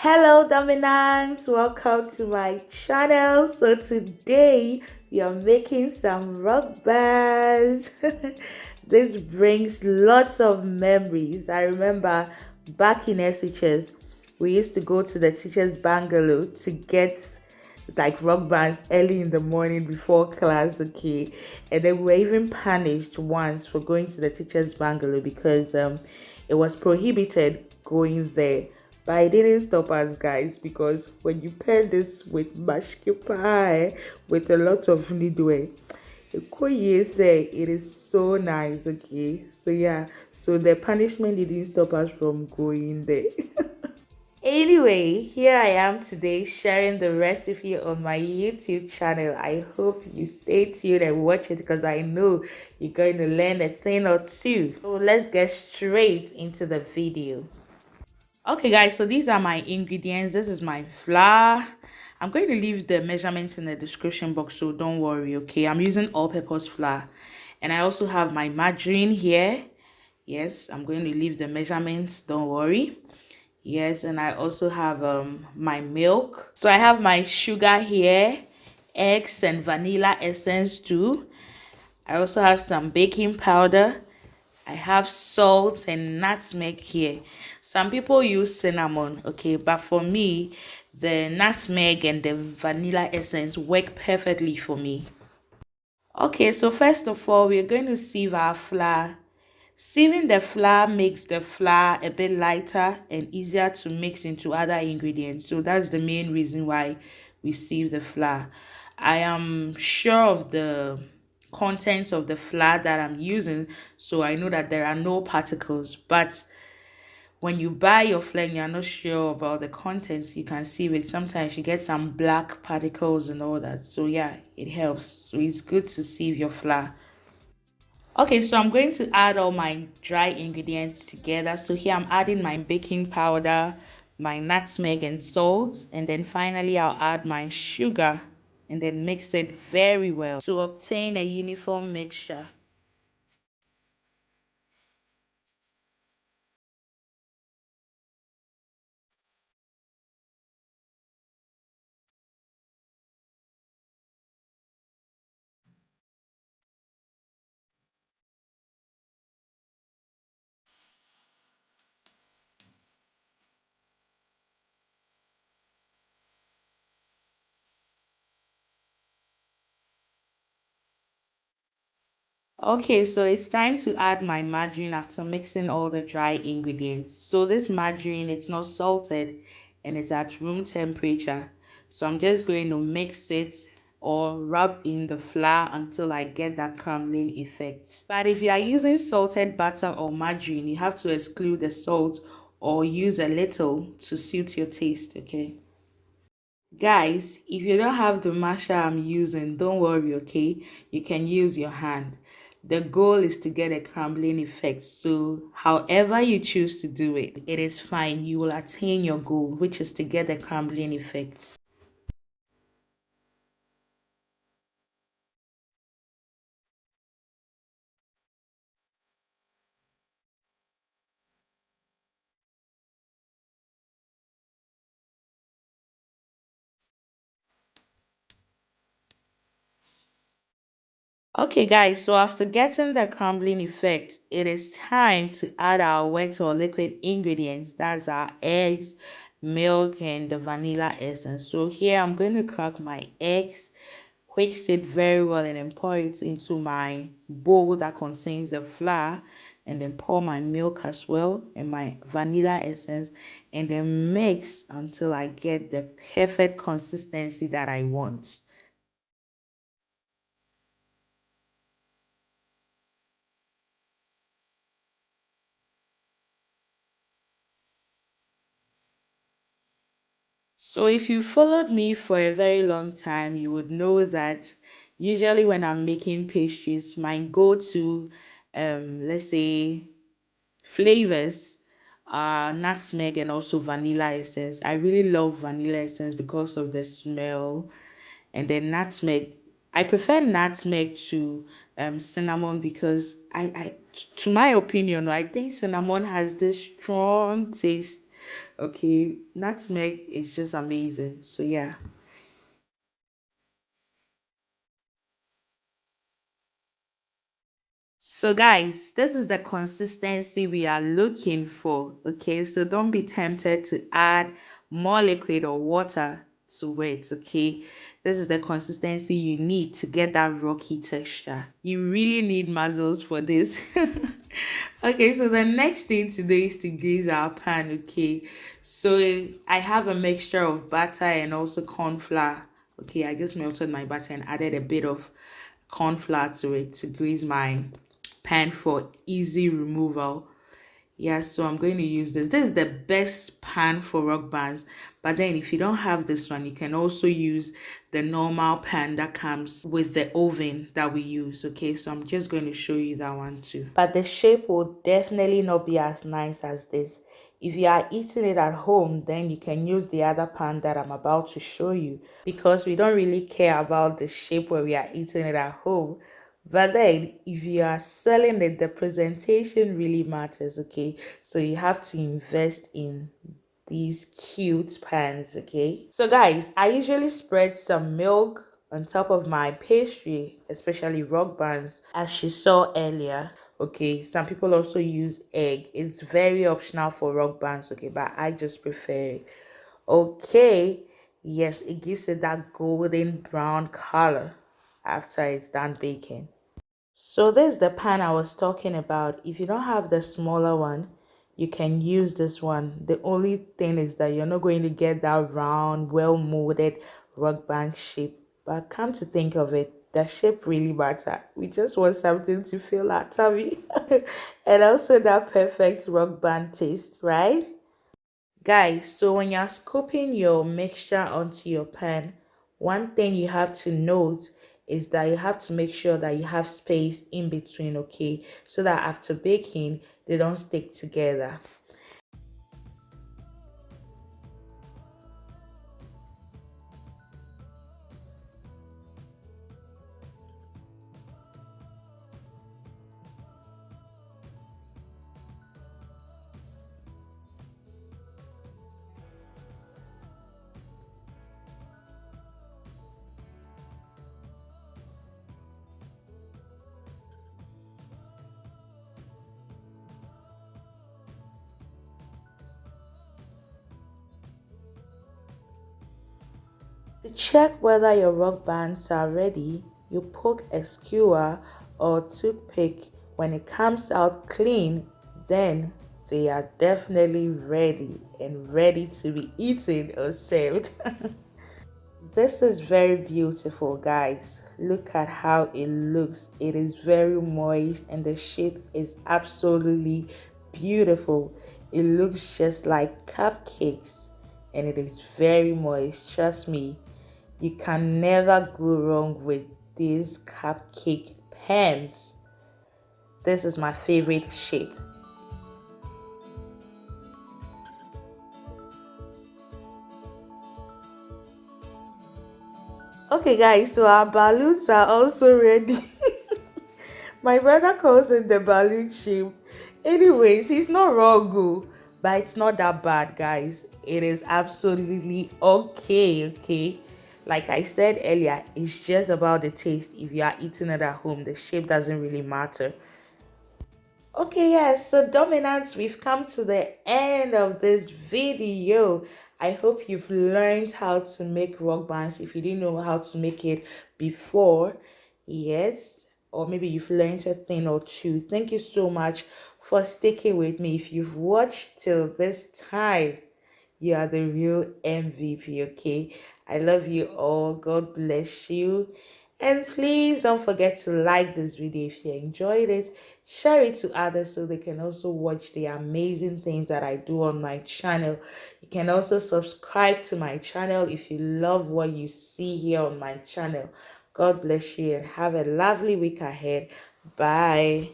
Hello, Dominance. Welcome to my channel. So today we are making some rock bands. This brings lots of memories. I remember back in SHS, we used to go to the teacher's bungalow to get like rock bands early in the morning before class, okay? And then we were even punished once for going to the teacher's bungalow because it was prohibited going there. But it didn't stop us, guys, because when you pair this with mashke pie with a lot of nidwe, it is so nice, okay? So yeah, so the punishment didn't stop us from going there. Anyway, here I am today sharing the recipe on my YouTube channel. I hope you stay tuned and watch it because I know you're going to learn a thing or two. So let's get straight into the video. Okay guys, so these are my ingredients. This is my flour. I'm going to leave the measurements in the description box, so don't worry, okay? I'm using all-purpose flour. And I also have my margarine here. Yes, I'm going to leave the measurements, don't worry. Yes, and I also have my milk. So I have my sugar here, eggs and vanilla essence too. I also have some baking powder. I have salt and nutmeg here. Some people use cinnamon, okay, but for me, the nutmeg and the vanilla essence work perfectly for me. Okay, so first of all, we're going to sieve our flour. Sieving the flour makes the flour a bit lighter and easier to mix into other ingredients. So that's the main reason why we sieve the flour. I am sure of the contents of the flour that I'm using, so I know that there are no particles. But when you buy your flour and you're not sure about the contents, you can sieve it. Sometimes you get some black particles and all that. So yeah, it helps. So it's good to sieve your flour. Okay, so I'm going to add all my dry ingredients together. So here I'm adding my baking powder, my nutmeg and salt, and then finally I'll add my sugar and then mix it very well to obtain a uniform mixture. Okay, so it's time to add my margarine after mixing all the dry ingredients. So this margarine, it's not salted and it's at room temperature. So I'm just going to mix it or rub in the flour until I get that crumbling effect. But if you are using salted butter or margarine, you have to exclude the salt or use a little to suit your taste, okay? Guys, if you don't have the masher I'm using, don't worry, okay? You can use your hand. The goal is to get a crumbling effect. So however you choose to do it, it is fine. You will attain your goal, which is to get a crumbling effect. Okay guys, so after getting the crumbling effect, it is time to add our wet or liquid ingredients. That's our eggs, milk, and the vanilla essence. So here I'm going to crack my eggs, whisk it very well, and then pour it into my bowl that contains the flour, and then pour my milk as well and my vanilla essence, and then mix until I get the perfect consistency that I want. So if you followed me for a very long time, you would know that usually when I'm making pastries, my go-to, let's say, flavors are nutmeg and also vanilla essence. I really love vanilla essence because of the smell, and then nutmeg. I prefer nutmeg to cinnamon because to my opinion, I think cinnamon has this strong taste Okay, nutmeg is just amazing. So yeah. So guys, this is the consistency we are looking for. Okay, so don't be tempted to add more liquid or water to it. Okay, this is the consistency you need to get that rocky texture. You really need muscles for this. Okay, so the next thing today is to grease our pan. Okay, so I have a mixture of butter and also corn flour. Okay, I just melted my butter and added a bit of corn flour to it to grease my pan for easy removal. Yeah, so I'm going to use this. This is the best pan for rock bands. But then if you don't have this one, you can also use the normal pan that comes with the oven that we use. Okay, so I'm just going to show you that one too. But the shape will definitely not be as nice as this. If you are eating it at home, then you can use the other pan that I'm about to show you, because we don't really care about the shape when we are eating it at home. But then, if you are selling it, the presentation really matters, okay? So you have to invest in these cute pans, okay? So guys, I usually spread some milk on top of my pastry, especially rock buns, as you saw earlier. Okay, some people also use egg. It's very optional for rock buns, okay, but I just prefer it. Okay, yes, it gives it that golden brown color after it's done baking. So this is the pan I was talking about. If you don't have the smaller one, you can use this one. The only thing is that you're not going to get that round, well molded rock band shape. But come to think of it, the shape really matters. We just want something to fill our tummy. And also that perfect rock band taste, right? Guys, so when you're scooping your mixture onto your pan, one thing you have to note is that you have to make sure that you have space in between, okay? So that after baking, they don't stick together. To check whether your rock bands are ready, you poke a skewer or toothpick. When it comes out clean, then they are definitely ready and ready to be eaten or served. This is very beautiful, guys. Look at how it looks. It is very moist and the shape is absolutely beautiful. It looks just like cupcakes and it is very moist. Trust me, you can never go wrong with these cupcake pans. This is my favorite shape. Okay, guys, so our balloons are also ready. My brother calls it the balloon shape. Anyways, he's not wrong, but it's not that bad, guys. It is absolutely okay, okay? Like I said earlier, it's just about the taste. If you are eating it at home, the shape doesn't really matter. Okay, yes, so dominants, we've come to the end of this video. I hope you've learned how to make rock bands if you didn't know how to make it before. Yes, or maybe you've learned a thing or two. Thank you so much for sticking with me. If you've watched till this time, you are the real MVP, okay? I love you all. God bless you. And please don't forget to like this video if you enjoyed it. Share it to others so they can also watch the amazing things that I do on my channel. You can also subscribe to my channel if you love what you see here on my channel. God bless you and have a lovely week ahead. Bye.